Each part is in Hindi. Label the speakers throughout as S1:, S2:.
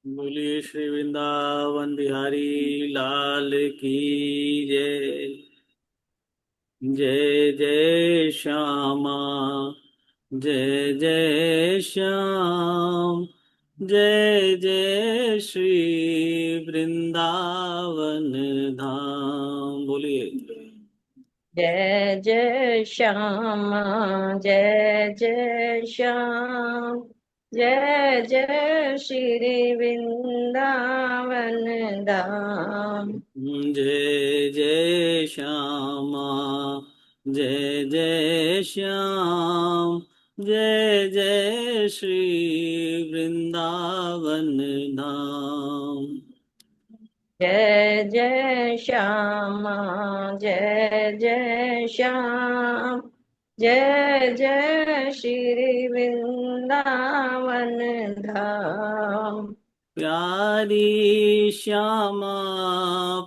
S1: बोलिए श्री वृंदावन बिहारी लाल की जय। जय जय श्यामा, जय जय श्याम, जय जय श्री वृंदावन धाम। बोलिए।
S2: जय जय श्याम, जय जय श्याम, जय जय श्री वृंदावन धाम।
S1: जय जय श्यामा, जय जय श्याम, जय जय श्री वृंदावन धाम।
S2: जय जय श्याम, जय जय श्याम, जय जय श्री वृंदावन धाम।
S1: प्यारी श्यामा,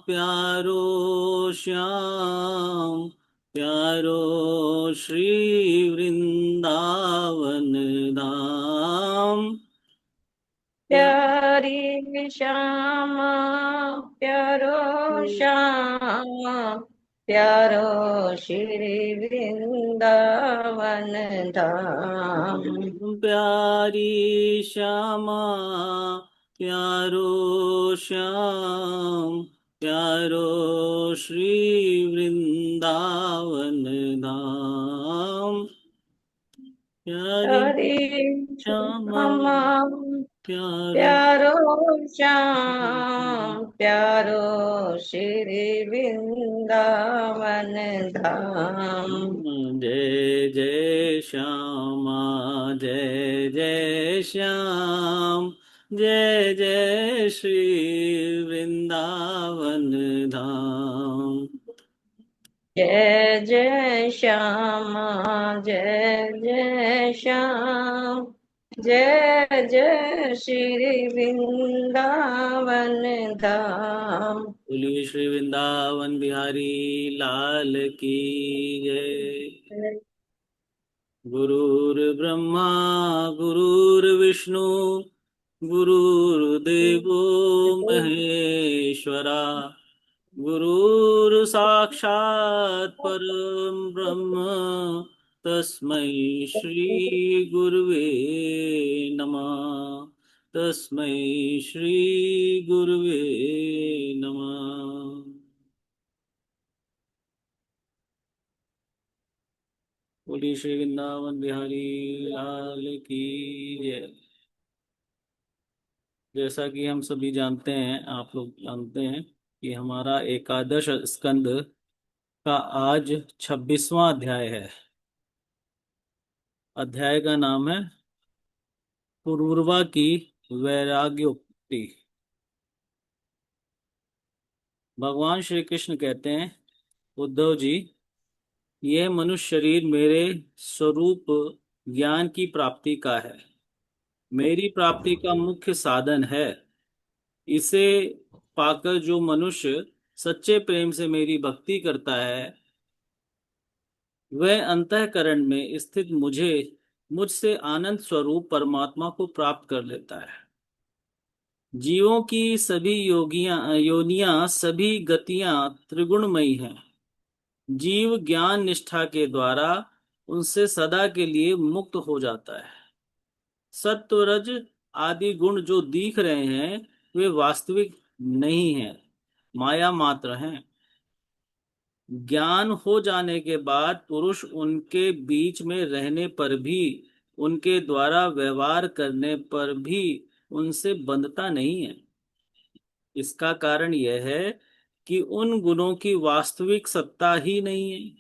S1: प्यारो श्याम, प्यारो श्री वृंदावन धाम।
S2: प्यारी श्याम, प्यारो श्याम, प्यारो श्री वृंदावन धाम।
S1: प्यारी श्यामा, प्यारो श्याम, प्यारो श्री वृंदावन धाम। प्यारी
S2: प्यारी
S1: श्यामा,
S2: श्याम,
S1: प्यारो
S2: प्यारो श्याम, प्यारो श्री वृंदावन धाम।
S1: जय जय श्यामा, जय जय श्याम, जय जय श्री वृंदावन धाम।
S2: जय जय श्याम, जय जय श्याम, जय जय श्री वृंदावन धाम।
S1: बोलिए श्री वृंदावन बिहारी लाल की जय। गुरुर्ब्रह्मा, गुरुर्विष्णु, गुरुर्देवो महेश्वरा, गुरुर् साक्षात् परम ब्रह्म, तस्मै श्री गुरुवे नमः। तस्मै श्री गुरुवे नमः। बोलिए श्री वृंदावन बिहारी लाल की जय। जैसा कि हम सभी जानते हैं, आप लोग जानते हैं कि हमारा एकादश स्कंद का आज 26वां अध्याय है। अध्याय का नाम है पुरूरवा की वैराग्योक्ति। भगवान श्री कृष्ण कहते हैं, उद्धव जी, यह मनुष्य शरीर मेरे स्वरूप ज्ञान की प्राप्ति का है, मेरी प्राप्ति का मुख्य साधन है। इसे पाकर जो मनुष्य सच्चे प्रेम से मेरी भक्ति करता है, वह अंतःकरण में स्थित मुझसे आनंद स्वरूप परमात्मा को प्राप्त कर लेता है। जीवों की सभी योनियां, सभी गतियां त्रिगुणमयी हैं। जीव ज्ञान निष्ठा के द्वारा उनसे सदा के लिए मुक्त हो जाता है। सत्व रज आदि गुण जो दिख रहे हैं, वे वास्तविक नहीं हैं, माया मात्र हैं। ज्ञान हो जाने के बाद पुरुष उनके बीच में रहने पर भी, उनके द्वारा व्यवहार करने पर भी उनसे बंधता नहीं है। इसका कारण यह है कि उन गुणों की वास्तविक सत्ता ही नहीं है।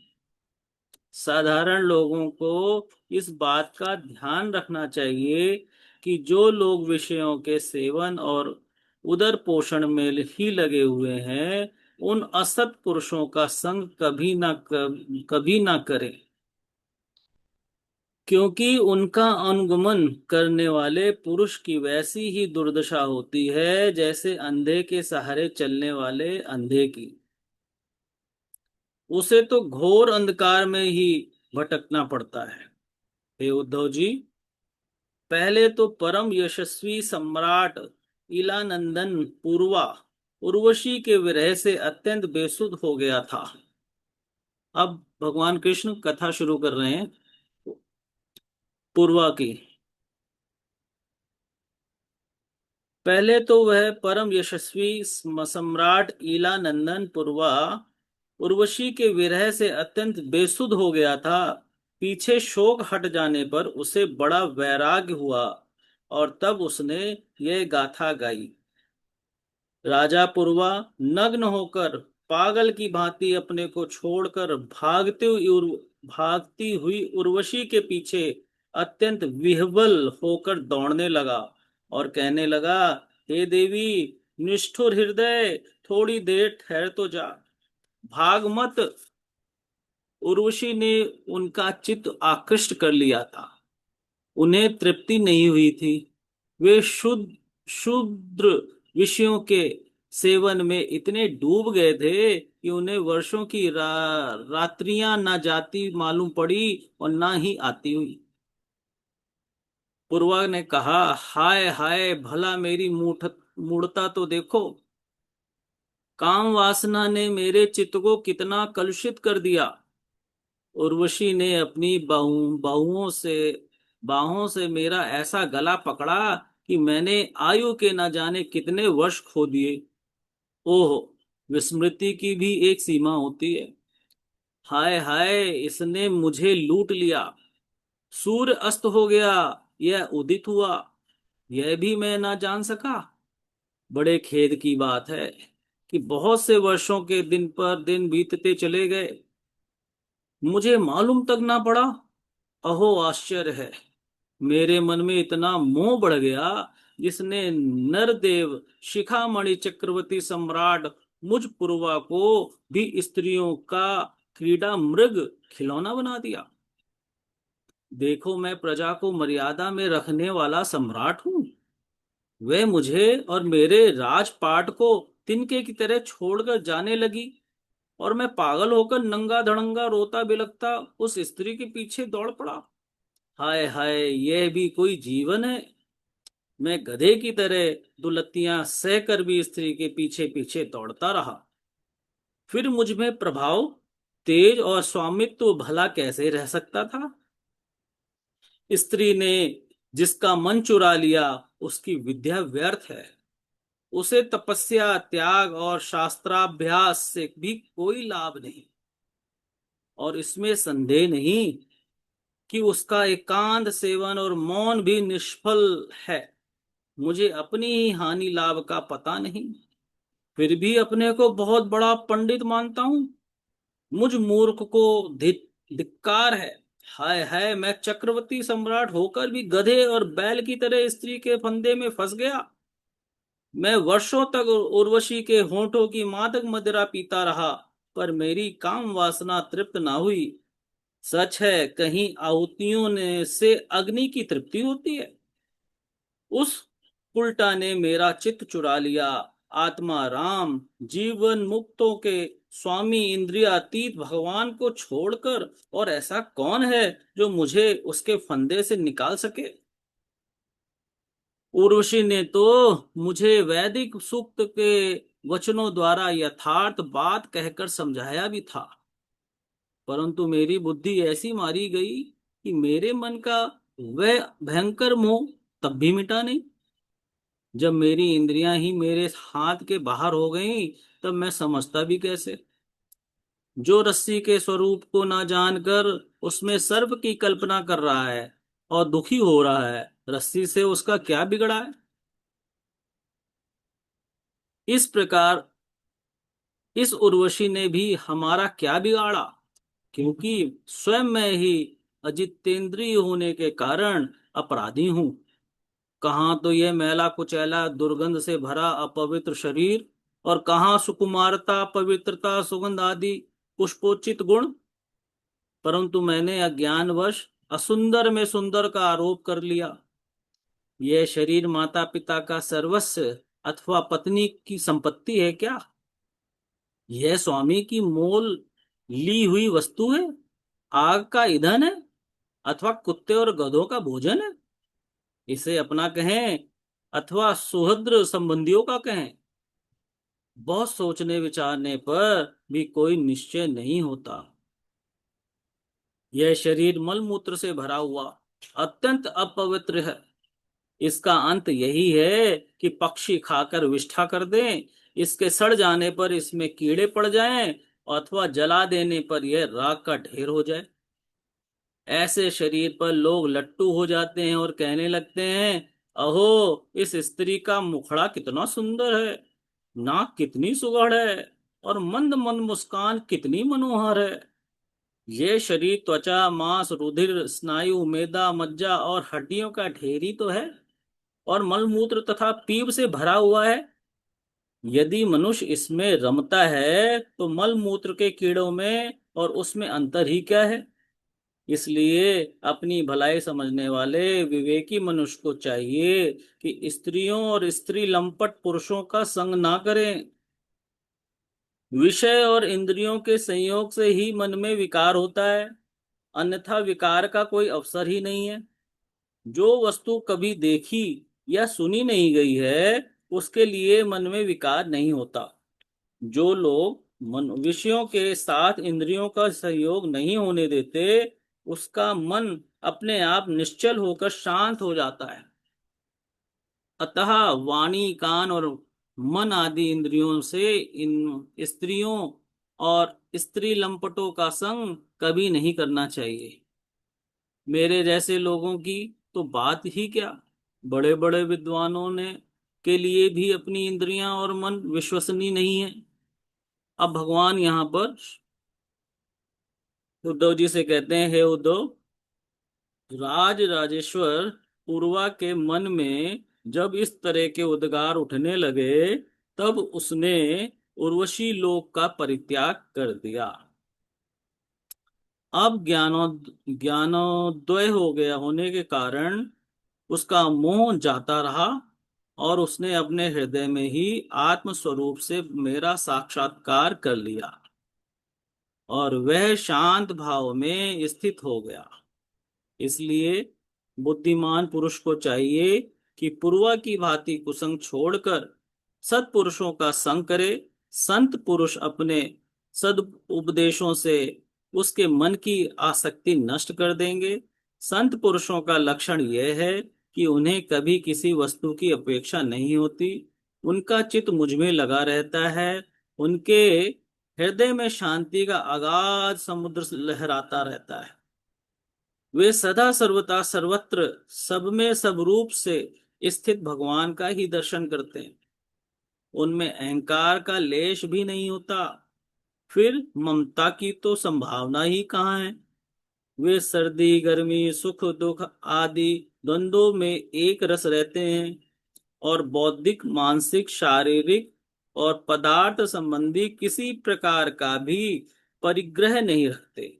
S1: साधारण लोगों को इस बात का ध्यान रखना चाहिए कि जो लोग विषयों के सेवन और उदर पोषण में ही लगे हुए हैं, उन असत पुरुषों का संग कभी ना करें, क्योंकि उनका अनुगमन करने वाले पुरुष की वैसी ही दुर्दशा होती है जैसे अंधे के सहारे चलने वाले अंधे की। उसे तो घोर अंधकार में ही भटकना पड़ता है। हे उद्धव जी, पहले तो परम यशस्वी सम्राट इलानंदन पूर्वा उर्वशी के विरह से अत्यंत बेसुध हो गया था। अब भगवान कृष्ण कथा शुरू कर रहे हैं पूर्वा की। पहले तो वह परम यशस्वी सम्राट ईलानंदन पूर्वा उर्वशी के विरह से अत्यंत बेसुध हो गया था। पीछे शोक हट जाने पर उसे बड़ा वैराग्य हुआ और तब उसने यह गाथा गाई। राजा पुरवा नग्न होकर पागल की भांति अपने को छोड़कर भागती हुई उर्वशी के पीछे अत्यंत विह्वल होकर दौड़ने लगा और कहने लगा, हे देवी, निष्ठुर हृदय, थोड़ी देर ठहर तो जा, भाग मत। उर्वशी ने उनका चित्त आकृष्ट कर लिया था। उन्हें तृप्ति नहीं हुई थी। वे शुद्र विषयों के सेवन में इतने डूब गए थे कि उन्हें वर्षों की रात्रियां ना जाती मालूम पड़ी और ना ही आती हुई। पूर्वा ने कहा, हाय हाय, भला मेरी मूढ़ता तो देखो। काम वासना ने मेरे चित्त को कितना कलुषित कर दिया। उर्वशी ने अपनी बाहों से मेरा ऐसा गला पकड़ा कि मैंने आयु के न जाने कितने वर्ष खो दिए। ओह, विस्मृति की भी एक सीमा होती है। हाय हाय, इसने मुझे लूट लिया। सूर्य अस्त हो गया, यह उदित हुआ, यह भी मैं ना जान सका। बड़े खेद की बात है कि बहुत से वर्षों के दिन पर दिन बीतते चले गए, मुझे मालूम तक ना पड़ा। अहो आश्चर्य है, मेरे मन में इतना मोह बढ़ गया जिसने नरदेव शिखामणि चक्रवर्ती सम्राट मुझ पुरवा को भी स्त्रियों का क्रीड़ा मृग खिलौना बना दिया। देखो, मैं प्रजा को मर्यादा में रखने वाला सम्राट हूँ। वे मुझे और मेरे राजपाट को तिनके की तरह छोड़कर जाने लगी और मैं पागल होकर नंगा धड़ंगा रोता बिलखता उस स्त्री के पीछे दौड़ पड़ा। हाय हाय, यह भी कोई जीवन है। मैं गधे की तरह दुलत्तियां सहकर भी स्त्री के पीछे पीछे दौड़ता रहा। फिर मुझ में प्रभाव, तेज और स्वामित्व भला कैसे रह सकता था। स्त्री ने जिसका मन चुरा लिया उसकी विद्या व्यर्थ है। उसे तपस्या, त्याग और शास्त्राभ्यास से भी कोई लाभ नहीं। और इसमें संदेह नहीं कि उसका एकांत सेवन और मौन भी निष्फल है। मुझे अपनी ही हानि लाभ का पता नहीं, फिर भी अपने को बहुत बड़ा पंडित मानता हूं। मुझ मूर्ख को धिक्कार है। हाय हाय, मैं चक्रवर्ती सम्राट होकर भी गधे और बैल की तरह स्त्री के फंदे में फंस गया। मैं वर्षों तक उर्वशी के होठों की मादक मदिरा पीता रहा, पर मेरी काम वासना तृप्त ना हुई। सच है, कहीं आहुतियों ने से अग्नि की तृप्ति होती है। उस उल्टा ने मेरा चित्त चुरा लिया। आत्मा राम, जीवन मुक्तों के स्वामी, इंद्रियातीत भगवान को छोड़कर और ऐसा कौन है जो मुझे उसके फंदे से निकाल सके। उर्वशी ने तो मुझे वैदिक सूक्त के वचनों द्वारा यथार्थ बात कहकर समझाया भी था, परंतु मेरी बुद्धि ऐसी मारी गई कि मेरे मन का वह भयंकर मोह तब भी मिटा नहीं। जब मेरी इंद्रियां ही मेरे हाथ के बाहर हो गईं, तब मैं समझता भी कैसे। जो रस्सी के स्वरूप को ना जानकर उसमें सर्प की कल्पना कर रहा है और दुखी हो रहा है, रस्सी से उसका क्या बिगड़ा है। इस प्रकार इस उर्वशी ने भी हमारा क्या बिगाड़ा, क्योंकि स्वयं मैं ही अजितेंद्रिय होने के कारण अपराधी हूं। कहाँ तो यह मैला कुचैला दुर्गंध से भरा अपवित्र शरीर, और कहाँ सुकुमारता, पवित्रता, सुगंध आदि पुष्पोचित गुण। परंतु मैंने अज्ञानवश असुंदर में सुंदर का आरोप कर लिया। यह शरीर माता पिता का सर्वस्व अथवा पत्नी की संपत्ति है क्या? यह स्वामी की मोल ली हुई वस्तु है, आग का ईंधन है, अथवा कुत्ते और गधों का भोजन है? इसे अपना कहें अथवा सुहृद संबंधियों का कहें, बहुत सोचने विचारने पर भी कोई निश्चय नहीं होता। यह शरीर मल मूत्र से भरा हुआ अत्यंत अपवित्र है। इसका अंत यही है कि पक्षी खाकर विष्ठा कर दें, इसके सड़ जाने पर इसमें कीड़े पड़ जाएं, अथवा जला देने पर यह राख का ढेर हो जाए। ऐसे शरीर पर लोग लट्टू हो जाते हैं और कहने लगते हैं, अहो, इस स्त्री का मुखड़ा कितना सुंदर है, नाक कितनी सुगढ़ है, और मंद मंद मुस्कान कितनी मनोहर है। ये शरीर त्वचा, मांस, रुधिर, स्नायु, मेदा, मज्जा और हड्डियों का ढेर ही तो है, और मलमूत्र तथा पीप से भरा हुआ है। यदि मनुष्य इसमें रमता है तो मल मूत्र के कीड़ों में और उसमें अंतर ही क्या है। इसलिए अपनी भलाई समझने वाले विवेकी मनुष्य को चाहिए कि स्त्रियों और स्त्री लंपट पुरुषों का संग ना करें। विषय और इंद्रियों के संयोग से ही मन में विकार होता है, अन्यथा विकार का कोई अवसर ही नहीं है। जो वस्तु कभी देखी या सुनी नहीं गई है, उसके लिए मन में विकार नहीं होता। जो लोग मन विषयों के साथ इंद्रियों का सहयोग नहीं होने देते, उसका मन अपने आप निश्चल होकर शांत हो जाता है। अतः वाणी, कान और मन आदि इंद्रियों से इन स्त्रियों और स्त्री लंपटों का संग कभी नहीं करना चाहिए। मेरे जैसे लोगों की तो बात ही क्या, बड़े बड़े विद्वानों ने के लिए भी अपनी इंद्रियां और मन विश्वसनीय नहीं है। अब भगवान यहाँ पर उद्धव जी से कहते हैं, हे उद्धव, राज राजेश्वर पूर्वा के मन में जब इस तरह के उद्गार उठने लगे, तब उसने उर्वशी लोक का परित्याग कर दिया। अब ज्ञानोदय हो गया होने के कारण उसका मोह जाता रहा, और उसने अपने हृदय में ही आत्म स्वरूप से मेरा साक्षात्कार कर लिया, और वह शांत भाव में स्थित हो गया। इसलिए बुद्धिमान पुरुष को चाहिए कि पूर्वा की भांति कुसंग छोड़कर सत्पुरुषों का संग करे। संत पुरुष अपने सद उपदेशों से उसके मन की आसक्ति नष्ट कर देंगे। संत पुरुषों का लक्षण यह है कि उन्हें कभी किसी वस्तु की अपेक्षा नहीं होती, उनका चित्त मुझ में लगा रहता है, उनके हृदय में शांति का अगाध समुद्र लहराता रहता है। वे सदा सर्वदा सर्वत्र सब में सब रूप से स्थित भगवान का ही दर्शन करते हैं। उनमें अहंकार का लेश भी नहीं होता, फिर ममता की तो संभावना ही कहाँ है। वे सर्दी, गर्मी, सुख दुख आदि द्वंद्वों में एक रस रहते हैं, और बौद्धिक, मानसिक, शारीरिक और पदार्थ संबंधी किसी प्रकार का भी परिग्रह नहीं रखते।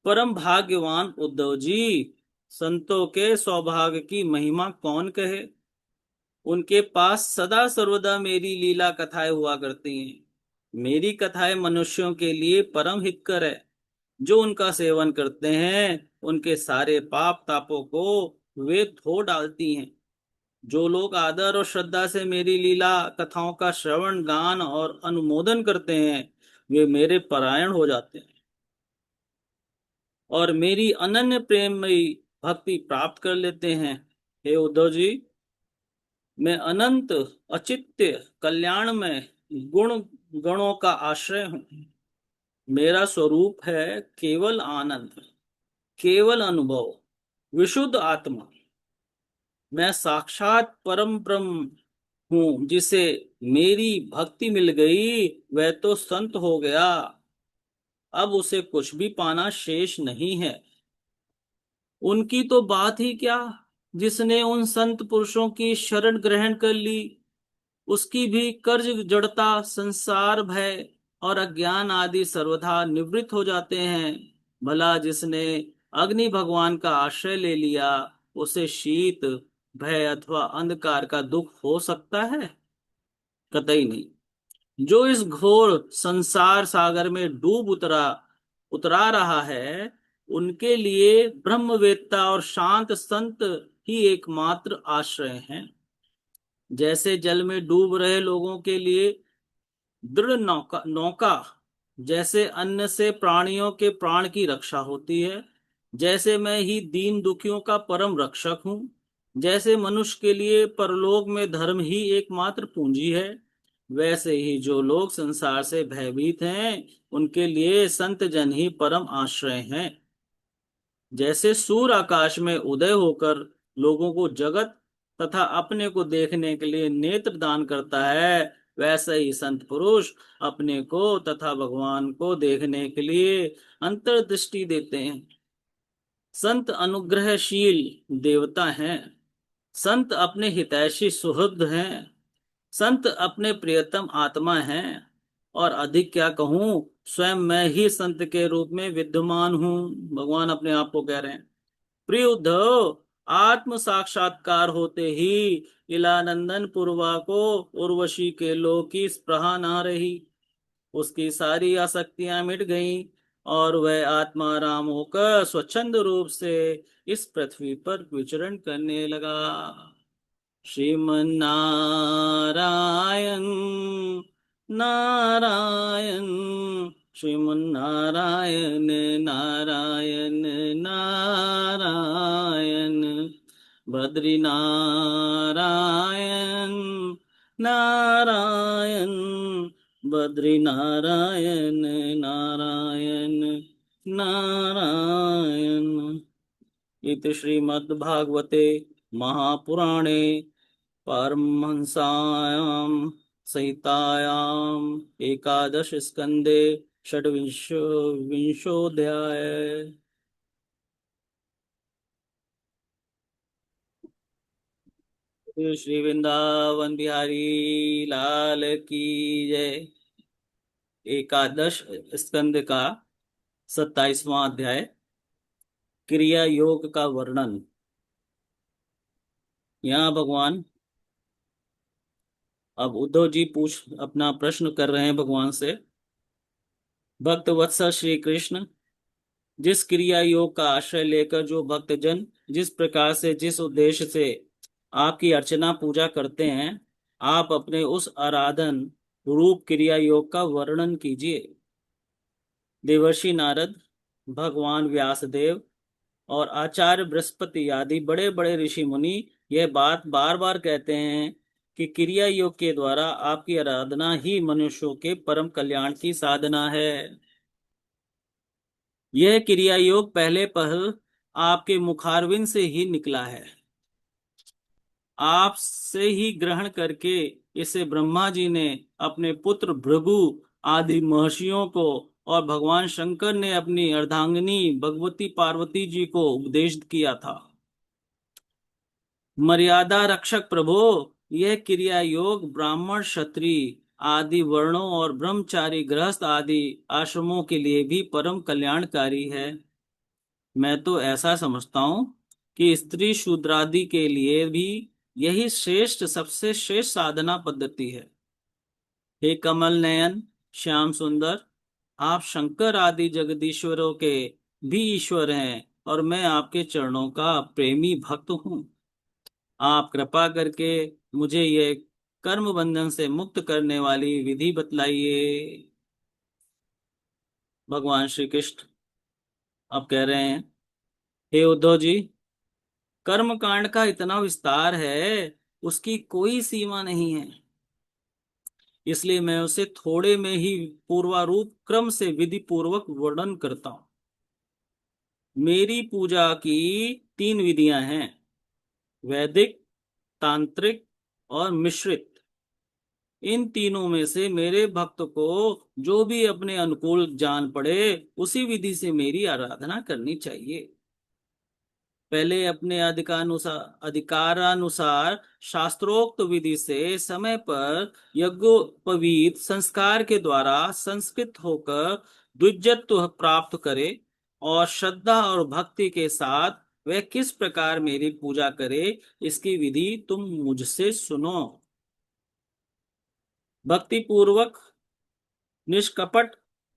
S1: परम भाग्यवान उद्धव जी, संतों के सौभाग्य की महिमा कौन कहे। उनके पास सदा सर्वदा मेरी लीला कथाएं हुआ करती हैं। मेरी कथाएं मनुष्यों के लिए परम हितकर है। जो उनका सेवन करते हैं, उनके सारे पाप तापों को वे धो डालती हैं। जो लोग आदर और श्रद्धा से मेरी लीला कथाओं का श्रवण, गान और अनुमोदन करते हैं, वे मेरे परायण हो जाते हैं और मेरी अनन्य प्रेममयी भक्ति प्राप्त कर लेते हैं। हे उद्धव जी, मैं अनंत, अचित्य, कल्याण में गुण गणों का आश्रय हूँ। मेरा स्वरूप है केवल आनंद, केवल अनुभव, विशुद्ध आत्मा। मैं साक्षात परम ब्रह्म हूँ। जिसे मेरी भक्ति मिल गई, वह तो संत हो गया, अब उसे कुछ भी पाना शेष नहीं है। उनकी तो बात ही क्या, जिसने उन संत पुरुषों की शरण ग्रहण कर ली, उसकी भी कर्ज, जड़ता, संसार भय और अज्ञान आदि सर्वथा निवृत्त हो जाते हैं। भला जिसने अग्नि भगवान का आश्रय ले लिया, उसे शीत, भय अथवा अंधकार का दुख हो सकता है? कतई नहीं। जो इस घोर संसार सागर में डूब उतरा उतरा रहा है, उनके लिए ब्रह्मवेत्ता और शांत संत ही एकमात्र आश्रय हैं। जैसे जल में डूब रहे लोगों के लिए दृढ़ नौका नौका, जैसे अन्न से प्राणियों के प्राण की रक्षा होती है, जैसे मैं ही दीन दुखियों का परम रक्षक हूँ, जैसे मनुष्य के लिए परलोक में धर्म ही एकमात्र पूंजी है, वैसे ही जो लोग संसार से भयभीत हैं उनके लिए संत जन ही परम आश्रय हैं। जैसे सूर्य आकाश में उदय होकर लोगों को जगत तथा अपने को देखने के लिए नेत्र दान करता है, वैसे ही संत पुरुष अपने को तथा भगवान को देखने के लिए अंतर्दृष्टि देते हैं। संत अनुग्रहशील देवता हैं, संत अपने हितैषी सुहृद हैं, संत अपने प्रियतम आत्मा हैं, और अधिक क्या कहूं, स्वयं मैं ही संत के रूप में विद्यमान हूं। भगवान अपने आप को कह रहे हैं। प्रिय उद्धव, आत्म साक्षात्कार होते ही इलानंदन पूर्वा को उर्वशी के लोक की स्पृहा न रही। उसकी सारी आसक्तियां मिट गईं और वह आत्माराम होकर स्वच्छंद रूप से इस पृथ्वी पर विचरण करने लगा। श्रीमन नारायण नारायण, श्रीमन नारायण नारायण नारायण, बद्री नारायण नारायण, बद्री नारायण नारायण नारायण। इति श्रीमद्भागवते महापुराणे पारमहंस्यां संहितायाम् एकादश स्कंदे षड्विंशो विंशोऽध्याय। श्री वृंदावन बिहारी लाल की जय। एकादश स्कंद का 27वां अध्याय, क्रिया योग का वर्णन। यहाँ भगवान अब उद्धव जी अपना प्रश्न कर रहे हैं भगवान से। भक्त वत्सल श्री कृष्ण, जिस क्रिया योग का आश्रय लेकर जो भक्तजन जिस प्रकार से जिस उद्देश्य से आपकी अर्चना पूजा करते हैं, आप अपने उस आराधन रूप क्रिया योग का वर्णन कीजिए। देवर्षि नारद, भगवान व्यासदेव और आचार्य बृहस्पति आदि बड़े बड़े ऋषि मुनि यह बात बार बार कहते हैं कि क्रिया योग के द्वारा आपकी आराधना ही मनुष्यों के परम कल्याण की साधना है। यह क्रिया योग पहले पहल आपके मुखारविंद से ही निकला है। आप से ही ग्रहण करके इसे ब्रह्मा जी ने अपने पुत्र भृगु आदि महर्षियों को और भगवान शंकर ने अपनी अर्धांगिनी भगवती पार्वती जी को उपदेश किया था। मर्यादा रक्षक प्रभो, यह क्रिया योग ब्राह्मण क्षत्रिय आदि वर्णों और ब्रह्मचारी गृहस्थ आदि आश्रमों के लिए भी परम कल्याणकारी है। मैं तो ऐसा समझता हूँ कि स्त्री शूद्रादि के लिए भी यही श्रेष्ठ सबसे श्रेष्ठ साधना पद्धति है। हे कमल नयन श्याम सुंदर, आप शंकर आदि जगदीश्वरों के भी ईश्वर हैं और मैं आपके चरणों का प्रेमी भक्त हूँ। आप कृपा करके मुझे ये कर्म बंधन से मुक्त करने वाली विधि बतलाइए। भगवान श्री कृष्ण अब कह रहे हैं, हे उद्धव जी, कर्म कांड का इतना विस्तार है, उसकी कोई सीमा नहीं है। इसलिए मैं उसे थोड़े में ही पूर्वारूप क्रम से विधि पूर्वक वर्णन करता हूं। मेरी पूजा की 3 विधियां हैं, वैदिक, तांत्रिक और मिश्रित। इन तीनों में से मेरे भक्त को जो भी अपने अनुकूल जान पड़े उसी विधि से मेरी आराधना करनी चाहिए। पहले अपने अधिकारानुसार शास्त्रोक्त विधि से समय पर यज्ञोपवीत संस्कार के द्वारा संस्कृत होकर द्विजत्व प्राप्त करे, और श्रद्धा और भक्ति के साथ वह किस प्रकार मेरी पूजा करे इसकी विधि तुम मुझसे सुनो। भक्ति पूर्वक निष्कपट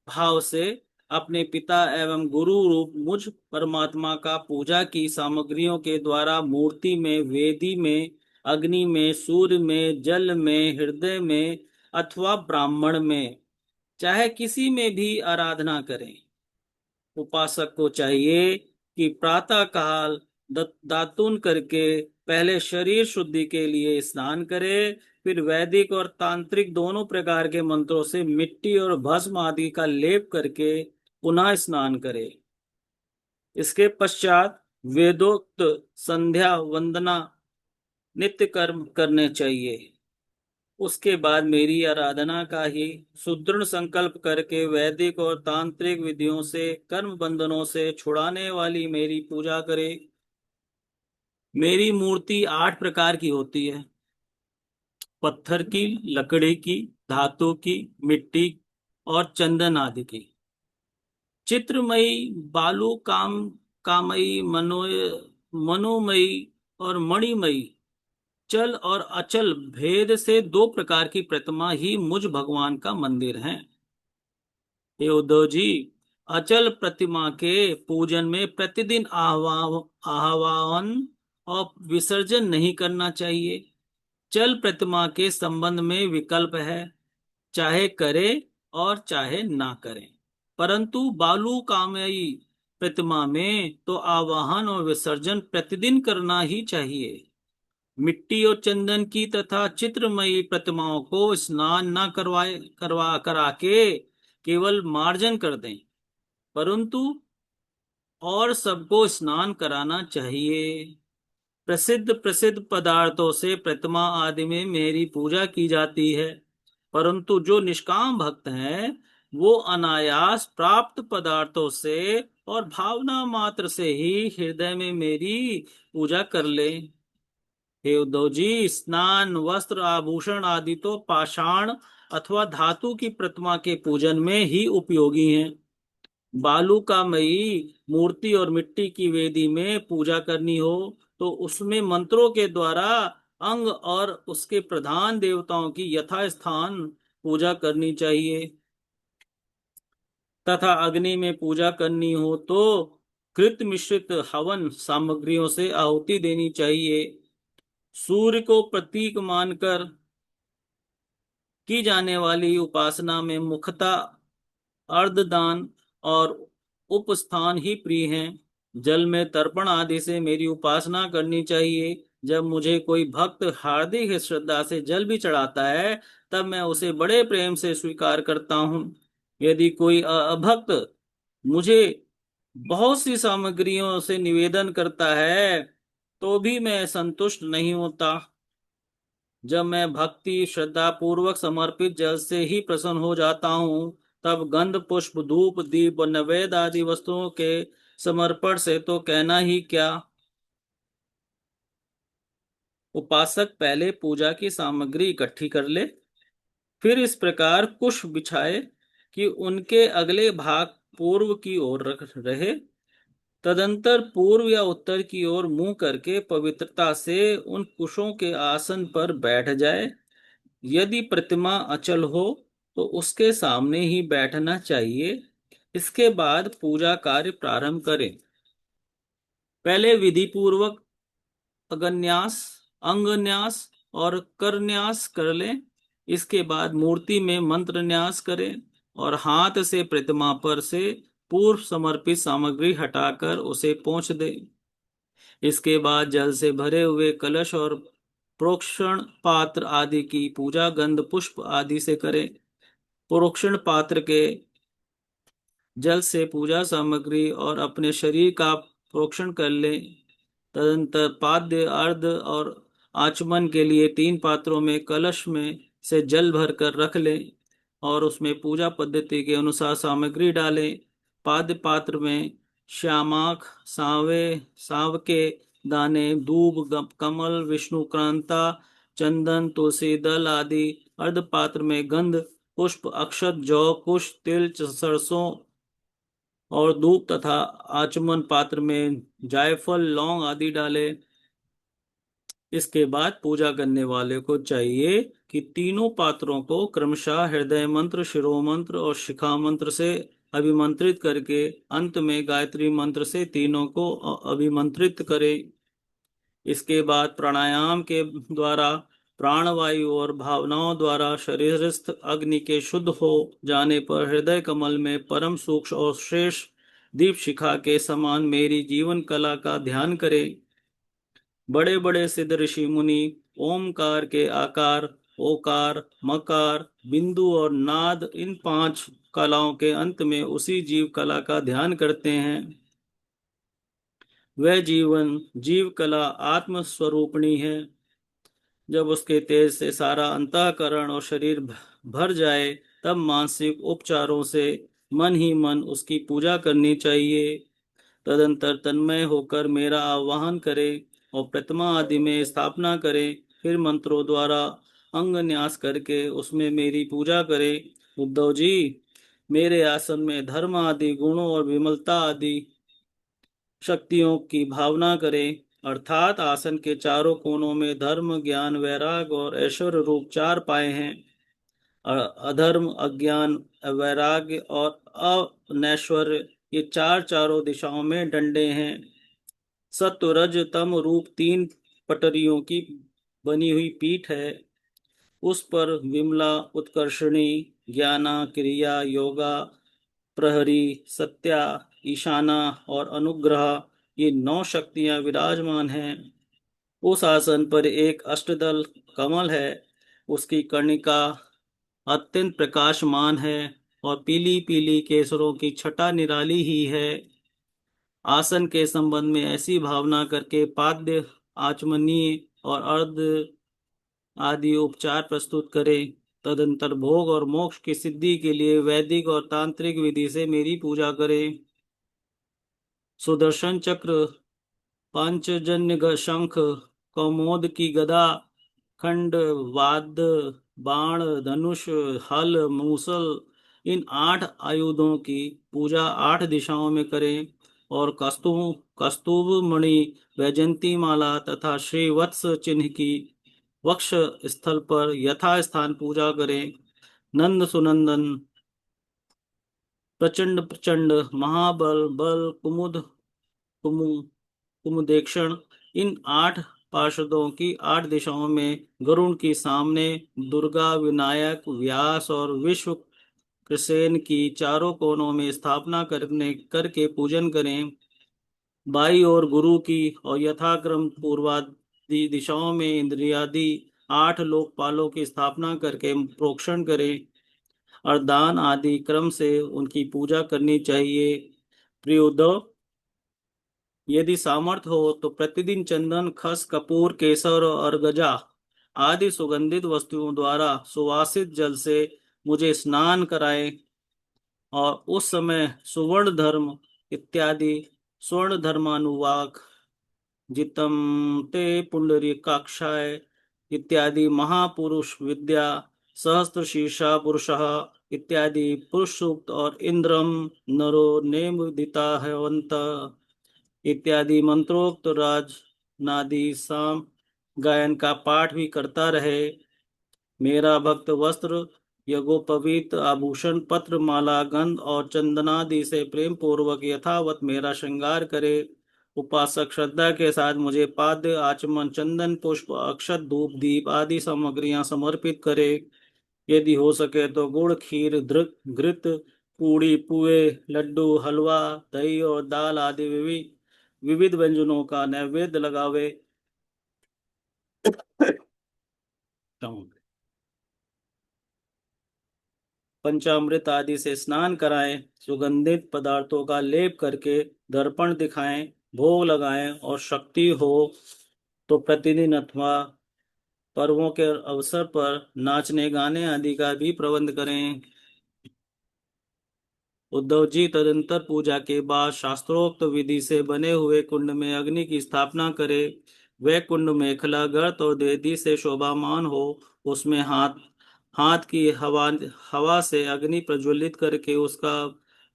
S1: भाव से अपने पिता एवं गुरु रूप मुझ परमात्मा का पूजा की सामग्रियों के द्वारा मूर्ति में वेदी में अग्नि में, सूर्य में, जल में, हृदय में अथवा ब्राह्मण में, चाहे किसी में भी आराधना करें। उपासक को चाहिए कि प्रातः काल दातून करके पहले शरीर शुद्धि के लिए स्नान करे, फिर वैदिक और तांत्रिक दोनों प्रकार के मंत्रों से मिट्टी और भस्म आदि का लेप करके पुनः स्नान करे। इसके पश्चात वेदोक्त संध्या वंदना नित्य कर्म करने चाहिए। उसके बाद मेरी आराधना का ही सुदृढ़ संकल्प करके वैदिक और तांत्रिक विधियों से कर्म बंधनों से छुड़ाने वाली मेरी पूजा करे। मेरी मूर्ति 8 प्रकार की होती है: पत्थर की, लकड़ी की, धातु की, मिट्टी और चंदन आदि की। चित्रमयी, बालू कामयी, मनोमयी और मणिमयी, चल और अचल भेद से 2 प्रकार की प्रतिमा ही मुझ भगवान का मंदिर है। हे उद्धव जी, अचल प्रतिमा के पूजन में प्रतिदिन आह्वान और विसर्जन नहीं करना चाहिए। चल प्रतिमा के संबंध में विकल्प है, चाहे करे और चाहे ना करें। परंतु बालू कामयी प्रतिमा में तो आवाहन और विसर्जन प्रतिदिन करना ही चाहिए। मिट्टी और चंदन की तथा चित्रमयी प्रतिमाओं को स्नान न करवा करा के केवल मार्जन कर दें, परंतु और सबको स्नान कराना चाहिए। प्रसिद्ध प्रसिद्ध पदार्थों से प्रतिमा आदि में मेरी पूजा की जाती है, परंतु जो निष्काम भक्त हैं वो अनायास प्राप्त पदार्थों से और भावना मात्र से ही हृदय में मेरी पूजा कर ले। हे उद्धव जी, स्नान, वस्त्र, आभूषण आदि तो पाषाण अथवा धातु की प्रतिमा के पूजन में ही उपयोगी हैं। बालू का मई मूर्ति और मिट्टी की वेदी में पूजा करनी हो तो उसमें मंत्रों के द्वारा अंग और उसके प्रधान देवताओं की यथास्थान पूजा करनी चाहिए। तथा अग्नि में पूजा करनी हो तो कृत मिश्रित हवन सामग्रियों से आहुति देनी चाहिए। सूर्य को प्रतीक मानकर की जाने वाली उपासना में मुख्यतः अर्धदान और उपस्थान ही प्रिय हैं। जल में तर्पण आदि से मेरी उपासना करनी चाहिए। जब मुझे कोई भक्त हार्दिक श्रद्धा से जल भी चढ़ाता है तब मैं उसे बड़े प्रेम से स्वीकार करता हूँ। यदि कोई अभक्त मुझे बहुत सी सामग्रियों से निवेदन करता है तो भी मैं संतुष्ट नहीं होता। जब मैं भक्ति श्रद्धा पूर्वक समर्पित जल से ही प्रसन्न हो जाता हूँ तब गंध, पुष्प, धूप, दीप और नैवेद्य आदि वस्तुओं के समर्पण से तो कहना ही क्या। उपासक पहले पूजा की सामग्री इकट्ठी कर ले, फिर इस प्रकार कुश बिछाए कि उनके अगले भाग पूर्व की ओर रख रहे। तदंतर पूर्व या उत्तर की ओर मुंह करके पवित्रता से उन कुशों के आसन पर बैठ जाए। यदि प्रतिमा अचल हो तो उसके सामने ही बैठना चाहिए। इसके बाद पूजा कार्य प्रारंभ करें। पहले विधि पूर्वक अगन्यास, अंगन्यास और करन्यास कर लें। इसके बाद मूर्ति में मंत्र न्यास करें और हाथ से प्रतिमा पर से पूर्व समर्पित सामग्री हटाकर उसे पोंछ दें। इसके बाद जल से भरे हुए कलश और प्रोक्षण पात्र आदि की पूजा गंध पुष्प आदि से करें। प्रोक्षण पात्र के जल से पूजा सामग्री और अपने शरीर का प्रोक्षण कर लें। तदंतर पाद्य, अर्ध और आचमन के लिए 3 पात्रों में कलश में से जल भर कर रख लें और उसमें पूजा पद्धति के अनुसार सामग्री डालें। पाद्य पात्र में श्यामाक, सांव के दाने, दूब, कमल, विष्णुक्रांता, चंदन, तुलसी दल आदि। अर्ध पात्र में गंध, पुष्प, अक्षत, जौ, कुश, तिल, सरसों और धूप तथा आचमन पात्र में जायफल, लौंग आदि डाले। इसके बाद पूजा करने वाले को चाहिए कि तीनों पात्रों को क्रमशः हृदय मंत्र, शिरो मंत्र और शिखा मंत्र से अभिमंत्रित करके अंत में गायत्री मंत्र से तीनों को अभिमंत्रित करे। इसके बाद प्राणायाम के द्वारा प्राणवायु और भावनाओं द्वारा शरीरस्थ अग्नि के शुद्ध हो जाने पर हृदय कमल में परम सूक्ष्म और श्रेष्ठ दीप शिखा के समान मेरी जीवन कला का ध्यान करें। बड़े बड़े सिद्ध ऋषि मुनि ओमकार के आकार, ओकार, मकार, बिंदु और नाद, इन पांच कलाओं के अंत में उसी जीव कला का ध्यान करते हैं। वह जीवन जीव कला आत्म स्वरूपणी है। जब उसके तेज से सारा अंतःकरण और शरीर भर जाए, तब मानसिक उपचारों से मन ही मन उसकी पूजा करनी चाहिए। तदंतर तन्मय होकर मेरा आवाहन करे और प्रतिमा आदि में स्थापना करे, फिर मंत्रों द्वारा अंग न्यास करके उसमें मेरी पूजा करे। उद्धव जी, मेरे आसन में धर्म आदि गुणों और विमलता आदि शक्तियों की भावना करें, अर्थात आसन के चारों कोनों में धर्म, ज्ञान, वैराग और ऐश्वर्य रूप चार पाए हैं। अधर्म, अज्ञान, वैराग्य और अनैश्वर्य, ये चारों दिशाओं में डंडे हैं। सत्व, रज, तम रूप तीन पटरियों की बनी हुई पीठ है। उस पर विमला, उत्कर्षणी, ज्ञाना, क्रिया, योगा, प्रहरी, सत्या, ईशाना और अनुग्रह, ये 9 शक्तियां विराजमान हैं। उस आसन पर एक अष्टदल कमल है। उसकी कर्णिका अत्यंत प्रकाशमान है और पीली पीली केसरों की छटा निराली ही है। आसन के संबंध में ऐसी भावना करके पाद्य, आचमनीय और अर्ध आदि उपचार प्रस्तुत करें। तदंतर भोग और मोक्ष की सिद्धि के लिए वैदिक और तांत्रिक विधि से मेरी पूजा करें। सुदर्शन चक्र, पांचजन्य शंख, कौमोद की गदा, खंड, वाद्य, बाण, धनुष, हल, मूसल, इन 8 आयुधों की पूजा 8 दिशाओं में करें और कस्तूभ मणि, वैजंती माला तथा श्री वत्स चिन्ह की वक्ष स्थल पर यथास्थान पूजा करें। नंद सुनंदन, प्रचंड प्रचंड, महाबल, बल, कुमुद, कुमु कुमुदेक्षण, इन 8 पार्षदों की 8 दिशाओं में गरुण की सामने, दुर्गा, विनायक, व्यास और विश्व कृसेन की चारों कोनों में स्थापना करके पूजन करें। बाई और गुरु की और यथाक्रम पूर्वादि दिशाओं में इंद्रियादि 8 लोकपालों की स्थापना करके प्रोक्षण करें और दान आदि क्रम से उनकी पूजा करनी चाहिए। प्रिय उद्धव, यदि सामर्थ्य हो तो प्रतिदिन चंदन, खस, कपूर, केसर और गजा आदि सुगंधित वस्तुओं द्वारा सुवासित जल से मुझे स्नान कराएं और उस समय सुवर्ण धर्म इत्यादि स्वर्ण धर्मानुवाक, जितम ते पुंडरीकाक्षाय इत्यादि महापुरुष विद्या, सहस्त्र शीर्षा पुरुषः इत्यादि पुरुष सूक्त और इंद्रम नरो नेमुदिता हवंत इत्यादि मंत्रोक्त राज नादि साम गायन का पाठ भी करता रहे। मेरा भक्त वस्त्र, यज्ञोपवीत, आभूषण, पत्र, माला, गंध और चंदनादि से प्रेम पूर्वक यथावत मेरा श्रृंगार करे। उपासक श्रद्धा के साथ मुझे पाद्य, आचमन, चंदन, पुष्प, अक्षत, धूप, दीप आदि सामग्रियां समर्पित करे। यदि हो सके तो गुड़, खीर, घृत, पूड़ी, पुए, लड्डू, हलवा, दही और दाल आदि विविध विविध व्यंजनों का नैवेद्य लगावे। पंचामृत आदि से स्नान कराएं, सुगंधित पदार्थों का लेप करके दर्पण दिखाएं, भोग लगाएं और शक्ति हो तो प्रतिदिन अथवा पर्वों के अवसर पर नाचने गाने आदि का भी प्रबंध करें। उद्धव जी, तदंतर पूजा के बाद शास्त्रोक्त विधि से बने हुए कुंड में अग्नि की स्थापना करें। वह कुंड मेखला, गर्त और देदी से शोभामान हो। उसमें हाथ हाथ की हवा से अग्नि प्रज्वलित करके उसका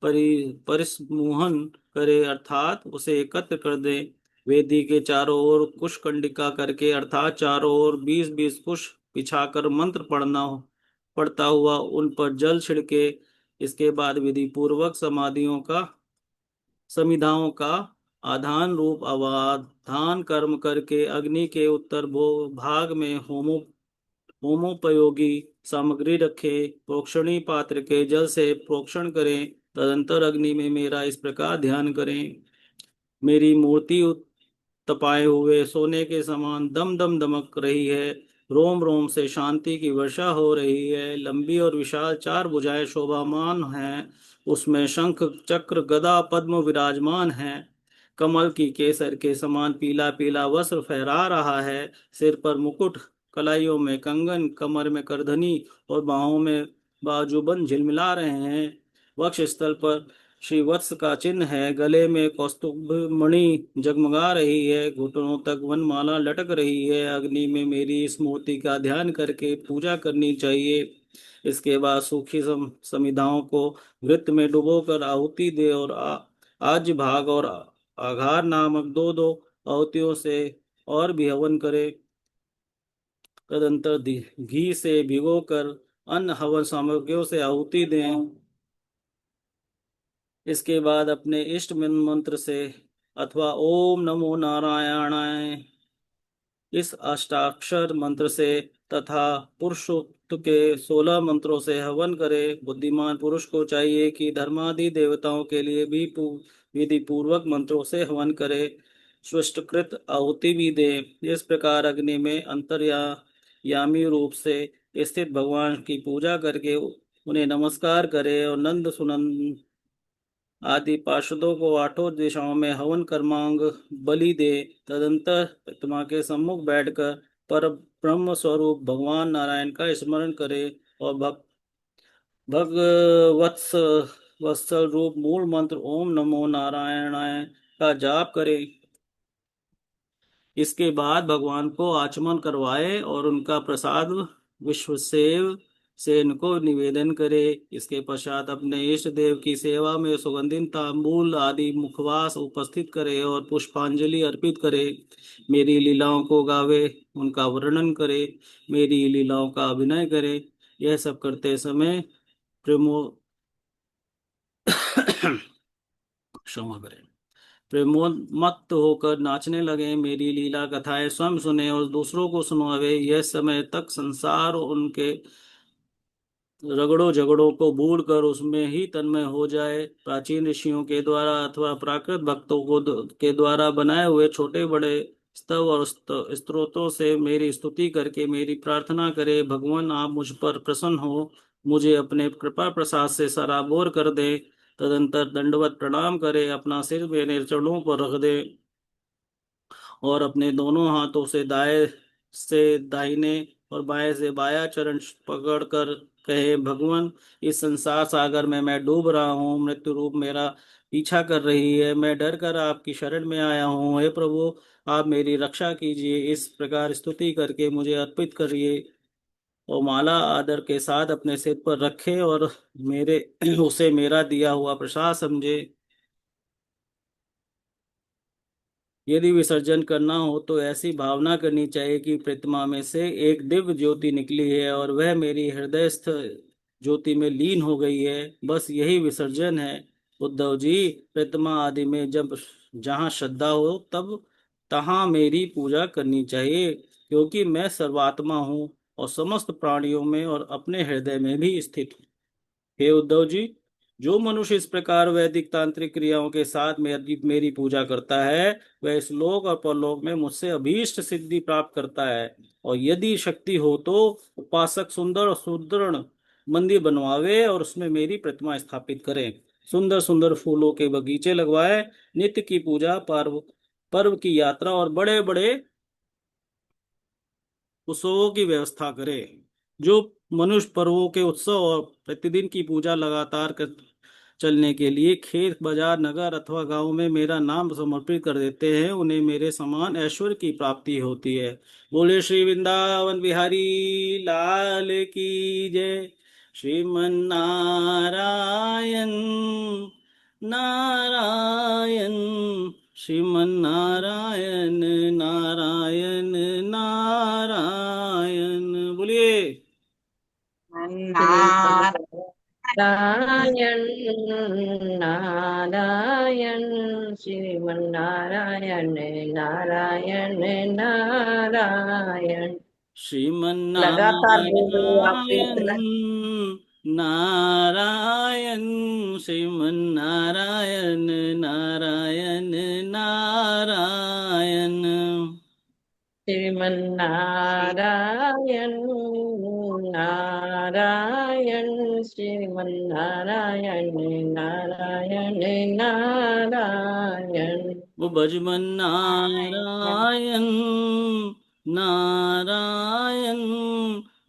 S1: परिसमुहन करे, अर्थात उसे एकत्र कर दे। वेदी के चारों ओर कुशकंडिका करके, अर्थात चारों ओर 20-20 कुश बिछाकर मंत्र पढ़ता हुआ उन पर जल छिड़के। इसके बाद विधि पूर्वक समाधियों का समिधाओं का आधान रूप अवाधान कर्म करके अग्नि के उत्तर भाग में होमोपयोगी सामग्री रखे, प्रोक्षणी पात्र के जल से प्रोक्षण करें। तदंतर अग्नि में मेरा इस प्रकार ध्यान करें। मेरी मूर्ति तपाए हुए सोने के समान दम दम दमक रही है। रोम रोम से शांति की वर्षा हो रही है। लंबी और विशाल चार भुजाएं शोभामान हैं। उसमें शंख चक्र गदा पद्म विराजमान हैं। कमल की केसर के समान पीला पीला वस्त्र फहरा रहा है। सिर पर मुकुट, कलाइयों में कंगन, कमर में करधनी और बाहों में बाजूबंद झिलमिला रहे हैं। वक्ष स्थल पर श्रीवत्स का चिन्ह है। गले में कौस्तुभ मणि जगमगा रही है। घुटनों तक वनमाला लटक रही है। अग्नि में मेरी इस मूर्ति का ध्यान करके पूजा करनी चाहिए। इसके बाद सूखी समिधाओं को घृत में डुबोकर आहुति दे और आज भाग और आघार नामक दो दो आहुतियों से और भी हवन करे। तदंतर घी से भिगोकर अन्य हवन सामग्रियों से आहुति दें। इसके बाद अपने इष्ट मंत्र से अथवा ओम नमो नारायणाय इस अष्टाक्षर मंत्र से तथा पुरुषोक्त के 16 मंत्रों से हवन करे। बुद्धिमान पुरुष को चाहिए कि धर्मादि देवताओं के लिए भी विधि पूर्वक मंत्रों से हवन करे, स्पष्टकृत आहुति भी दे। इस प्रकार अग्नि में अंतर्यामी रूप से स्थित भगवान की पूजा करके उन्हें नमस्कार करे और नंद सुनंद आदि पार्षदों को आठों दिशाओं में हवन कर्मांग बलि दे। तदंतर प्रतिमा के सम्मुख बैठकर पर ब्रह्म स्वरूप भगवान नारायण का स्मरण करे और भगवत्स वत्सल रूप मूल मंत्र ओम नमो नारायणाय का जाप करे। इसके बाद भगवान को आचमन करवाए और उनका प्रसाद विश्वसेव सेन को निवेदन करे। इसके पश्चात अपने इष्ट देव की सेवा में सुगंधित तांबूल आदि मुखवास उपस्थित करे और पुष्पांजलि अर्पित करे। मेरी लीलाओं को गावे, उनका वर्णन करे, मेरी लीलाओं का अभिनय करे। यह सब करते समय प्रेमो क्षमा करें, प्रेमोन्मत्त होकर नाचने लगे। मेरी लीला कथाएं स्वयं सुने और दूसरों को सुनावे। यह समय तक संसार उनके रगड़ों झगड़ों को भूल कर उसमें ही तन्मय हो जाए। प्राचीन ऋषियों के द्वारा अथवा प्राकृत भक्तों को के द्वारा बनाए हुए छोटे बड़े स्तव और स्तोत्रों से मेरी स्तुति करके मेरी प्रार्थना करे। भगवान आप मुझ पर प्रसन्न हो, मुझे अपने कृपा प्रसाद से सराबोर कर दे। तदंतर दंडवत प्रणाम करे, अपना सिर मेरे चरणों पर रख दे और अपने दोनों हाथों से दाएं से दाहिने और बाएं से बायां चरण पकड़कर कहे, भगवान इस संसार सागर में मैं डूब रहा हूँ। मृत्यु रूप मेरा पीछा कर रही है। मैं डर कर आपकी शरण में आया हूँ। हे प्रभु आप मेरी रक्षा कीजिए। इस प्रकार स्तुति करके मुझे अर्पित करिए और माला आदर के साथ अपने सिर पर रखे और मेरे उसे मेरा दिया हुआ प्रसाद समझे। यदि विसर्जन करना हो तो ऐसी भावना करनी चाहिए कि प्रतिमा में से एक दिव्य ज्योति निकली है और वह मेरी हृदयस्थ ज्योति में लीन हो गई है। बस यही विसर्जन है। उद्धव जी, प्रतिमा आदि में जब जहाँ श्रद्धा हो तब तहाँ मेरी पूजा करनी चाहिए, क्योंकि मैं सर्वात्मा हूँ और समस्त प्राणियों में और अपने हृदय में भी स्थित हूँ। हे उद्धव जी, जो मनुष्य इस प्रकार वैदिक तांत्रिक क्रियाओं के साथ मेरी मेरी पूजा करता है वह इस लोक और परलोक में मुझसे अभीष्ट सिद्धि प्राप्त करता है। और यदि शक्ति हो तो उपासक सुंदर और सुदृढ़ मंदिर बनवावे और उसमें मेरी प्रतिमा स्थापित करें। सुंदर सुंदर फूलों के बगीचे लगवाए। नित्य की पूजा, पर्व पर्व की यात्रा और बड़े बड़े उत्सवों की व्यवस्था करे। जो मनुष्य पर्वों के उत्सव और प्रतिदिन की पूजा लगातार कर चलने के लिए खेत बाजार नगर अथवा गांव में मेरा नाम समर्पित कर देते हैं, उन्हें मेरे समान ऐश्वर्य की प्राप्ति होती है। बोले श्री वृंदावन बिहारी लाल की जय। श्रीमन नारायण नारायण, श्रीमन नारायण नारायण नारायण। बोलिए।
S2: नारायण नारायण नारायण श्रीमन नारायण नारायण नारायण। लगातार बोलो आप भी
S1: श्रीमन्नारायण
S2: इतना।
S1: नारायण श्रीमन्नारायण नारायण नारायण।
S2: श्रीमन नारायण नारायण श्रीमन नारायण नारायण नारायण।
S1: वो भजमन नारायण नारायण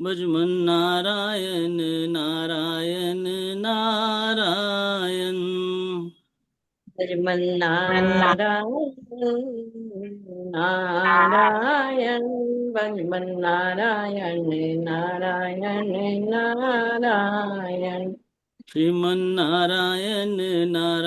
S1: भजमन नारायण नारायण नारायण।
S2: श्रीमन नारायण नारायण भजमन नारायण नारायण नारायण।
S1: श्रीमन्नारायण नारायण।